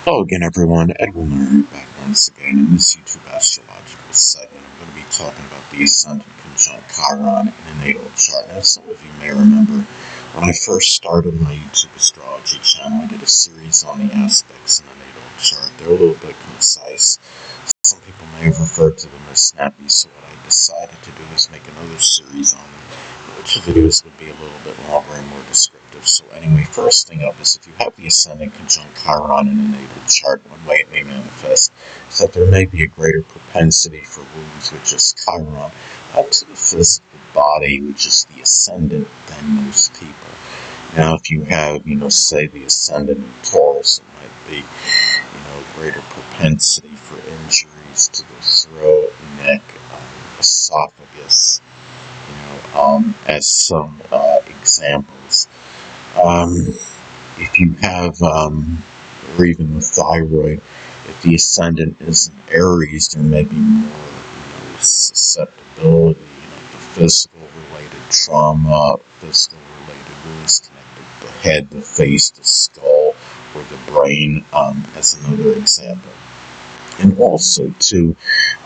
Hello again, everyone. Edwin Leary back once again in this YouTube astrological segment. I'm going to be talking about the Ascendant conjunct Chiron in a natal chart. Now, some of you may remember when I first started my YouTube astrology channel, I did a series on the aspects in the natal chart. They're a little bit concise. Some people may have referred to them as snappy, so what I decided to do is make another series on them, which videos would be a little bit longer and more descriptive. So anyway, first thing up is if you have the Ascendant conjunct Chiron in a natal chart, one way it may manifest is that there may be a greater propensity for wounds with just Chiron to the physical body, which is the Ascendant, than most people. Now, if you have, say the Ascendant in Taurus, it might be, greater propensity for injuries to the throat, neck, esophagus, as some examples. If you have, or even the thyroid, if the Ascendant is in Aries, there may be more, susceptibility, to physical-related trauma, physical-related wounds connected to the head, the face, the skull, or the brain, as another example. And also, too,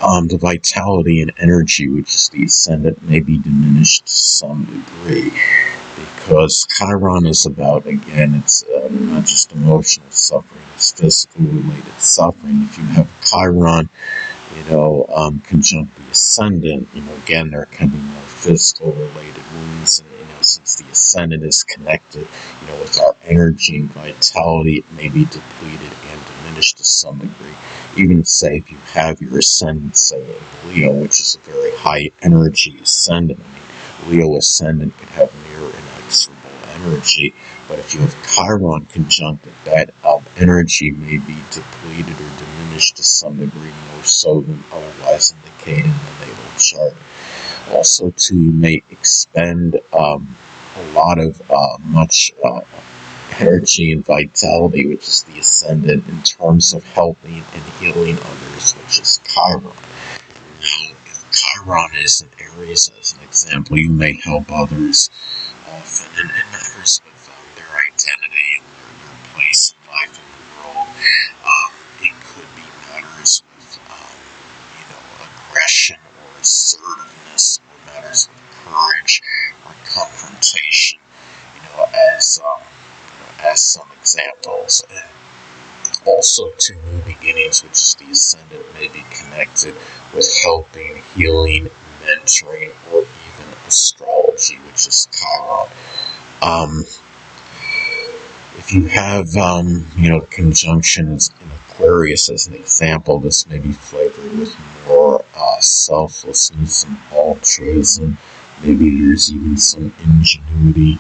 the vitality and energy, which is the Ascendant, may be diminished to some degree, because Chiron is about, again, it's not just emotional suffering, it's physical-related suffering. If you have Chiron, conjunct the Ascendant, again, there can be more physical-related wounds, and, since the Ascendant is connected, with our energy and vitality, it may be depleted and diminished to some degree. Even say if you have your Ascendant, say in Leo, which is a very high energy Ascendant. Leo Ascendant could have near inexorable energy, but if you have Chiron conjunct, that energy may be depleted or diminished to some degree, more so than otherwise indicated in the natal chart. Also, too, you may expend a lot of much energy and vitality, which is the Ascendant, in terms of helping and healing others, which is Chiron. Now, if Chiron is in Aries, as an example, you may help others often in matters with their identity and their place in life in the world. It could be matters with, aggression or assertiveness, or matters with courage or confrontation, as some examples. And also, to new beginnings, which is the Ascendant, may be connected with helping, healing, mentoring, or even astrology, which is Chiron. If you have, conjunctions in Aquarius as an example, this may be flavored with more selflessness and altruism. Maybe there's even some ingenuity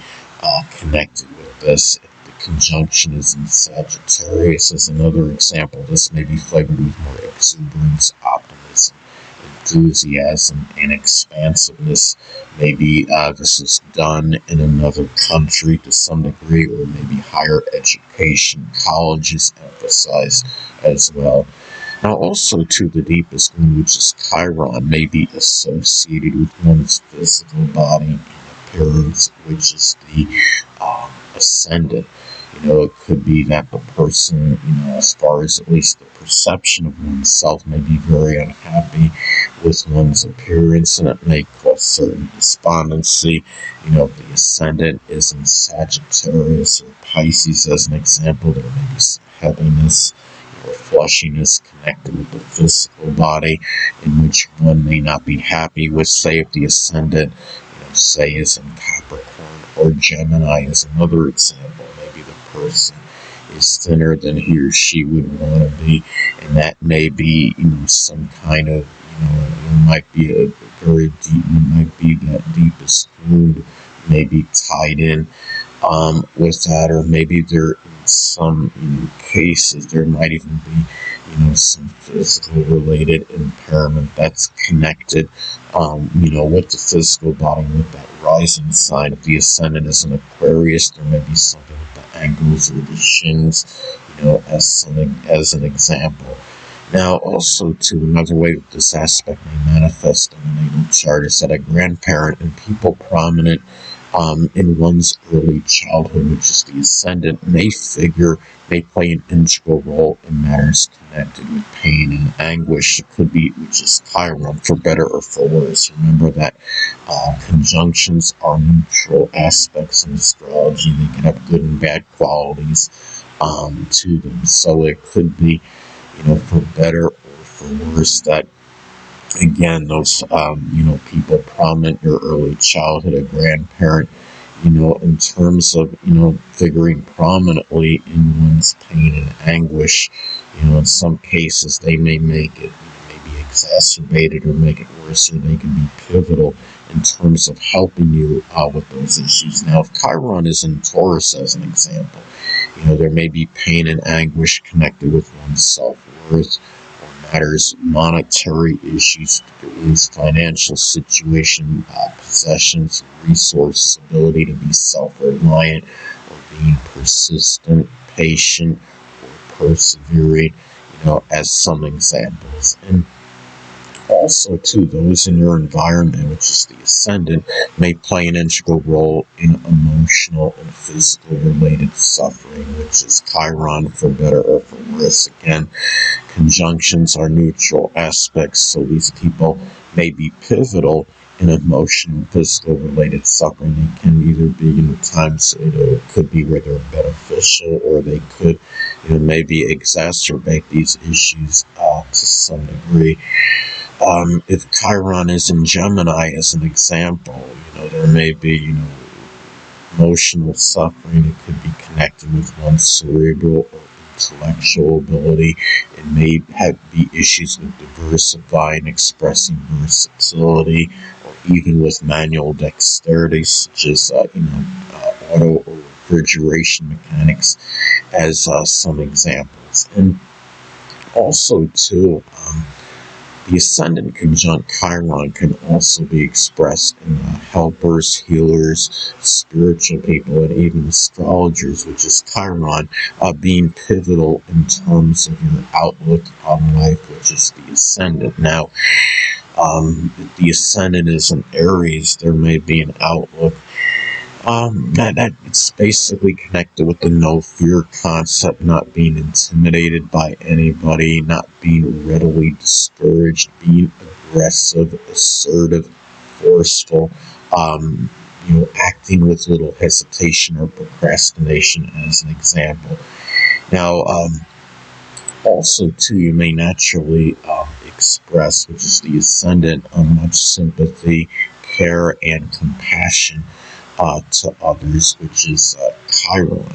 connected with this. If the conjunction is in Sagittarius as another example, this may be flavored with more exuberance, optimism, enthusiasm, and expansiveness. Maybe this is done in another country to some degree, or maybe higher education, college is emphasized as well. Now, also, to the deepest wound, which is Chiron, may be associated with one's physical body and appearance, which is the Ascendant. It could be that the person, as far as at least the perception of oneself, may be very unhappy with one's appearance, and it may cause certain despondency. If the Ascendant is in Sagittarius or Pisces, as an example, there may be some heaviness or fleshiness connected with the physical body, in which one may not be happy with. Say if the Ascendant, say is in Capricorn or Gemini, is another example. Maybe the person is thinner than he or she would want to be, and that may be, some kind of, it might be a very deep, it might be that deepest wound may be tied in with that, or maybe there, in some cases, there might even be, some physical related impairment that's connected, with the physical body, with that rising sign. If the Ascendant is an Aquarius, there may be something with the ankles or the shins, as an example. Now, also, to another way that this aspect may manifest in the natal chart is that a grandparent and people prominent in one's early childhood, which is the ascendant, may play an integral role in matters connected with pain and anguish. It could be, which is Chiron, for better or for worse. Remember that conjunctions are neutral aspects in astrology. They can have good and bad qualities to them. So it could be, for better or for worse, that again, those, people prominent in your early childhood, a grandparent, in terms of, figuring prominently in one's pain and anguish, in some cases they may make it, maybe exacerbated or make it worse, or they can be pivotal in terms of helping you with those issues. Now, if Chiron is in Taurus, as an example, there may be pain and anguish connected with one's self-worth, matters, monetary issues, one's financial situation, possessions, resources, ability to be self-reliant, or being persistent, patient, or persevering, as some examples. And also, too, those in your environment, which is the ascendant, may play an integral role in emotional and physical related suffering, which is Chiron, for better or for worse. Again, conjunctions are neutral aspects, so these people may be pivotal in emotional and physical related suffering. They can either be, times, it could be where they're beneficial, or they could, maybe exacerbate these issues to some degree. If Chiron is in Gemini, as an example, there may be, emotional suffering. It could be connected with one's cerebral or intellectual ability. It may be issues with diversifying, expressing versatility, or even with manual dexterity, such as, auto or refrigeration mechanics, as some examples. And also, too, the ascendant conjunct Chiron can also be expressed in helpers, healers, spiritual people, and even astrologers, which is Chiron, being pivotal in terms of your outlook on life, which is the ascendant. Now, if the ascendant is in Aries, there may be an outlook that it's basically connected with the no fear concept, not being intimidated by anybody, not being readily discouraged, being aggressive, assertive, forceful, acting with little hesitation or procrastination, as an example. Now, also, too, you may naturally express, which is the ascendant, much sympathy, care, and compassion to others, which is Chiron.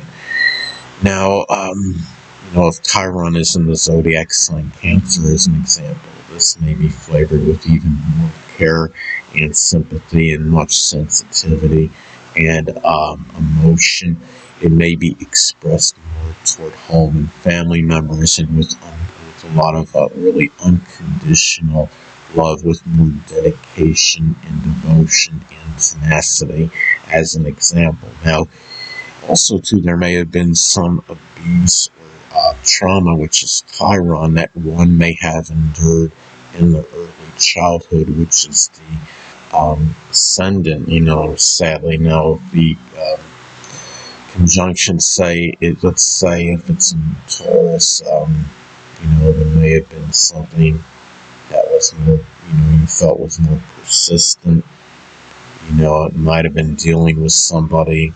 Now, if Chiron is in the zodiac sign Cancer, as an example, this may be flavored with even more care and sympathy and much sensitivity and emotion. It may be expressed more toward home and family members, and with a lot of really unconditional love, with more dedication and devotion and tenacity, as an example. Now, also, too, there may have been some abuse or trauma, which is Chiron, that one may have endured in the early childhood, which is the ascendant, sadly. Now, the conjunction, let's say if it's in Taurus, there may have been something that was more, you felt was more persistent. It might have been dealing with somebody,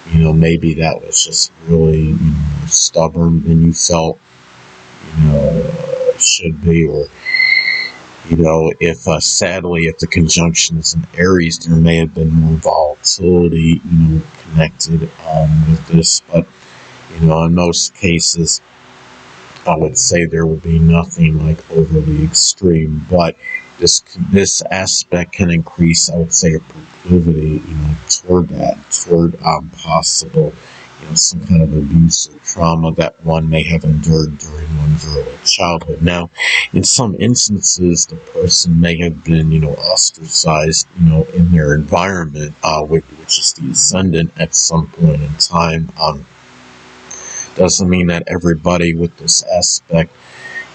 maybe that was just really, more stubborn than you felt, should be. Or, if sadly, if the conjunction is in Aries, there may have been more volatility, connected with this. But, in most cases, I would say there would be nothing like overly extreme, but this aspect can increase, I would say, a proclivity, toward possible, some kind of abuse or trauma that one may have endured during one's early childhood. Now, in some instances, the person may have been, ostracized, in their environment, which is the ascendant, at some point in time. Doesn't mean that everybody with this aspect,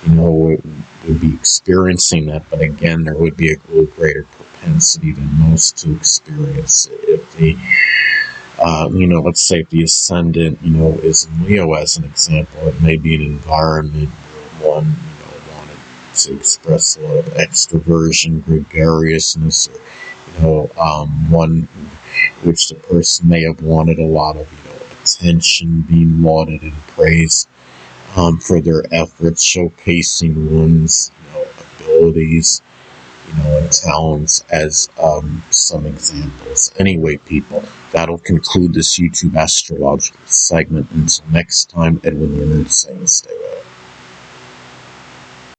would be experiencing that, but again, there would be a little greater propensity than most to experience it. If the, let's say if the ascendant, is in Leo as an example, it may be an environment where one, wanted to express a lot of extroversion, gregariousness, or, one which the person may have wanted a lot of, attention, being lauded and praised for their efforts, showcasing one's, abilities, and talents as some examples. Anyway, people, that'll conclude this YouTube astrological segment. Until next time, Edwin Leonard saying stay well.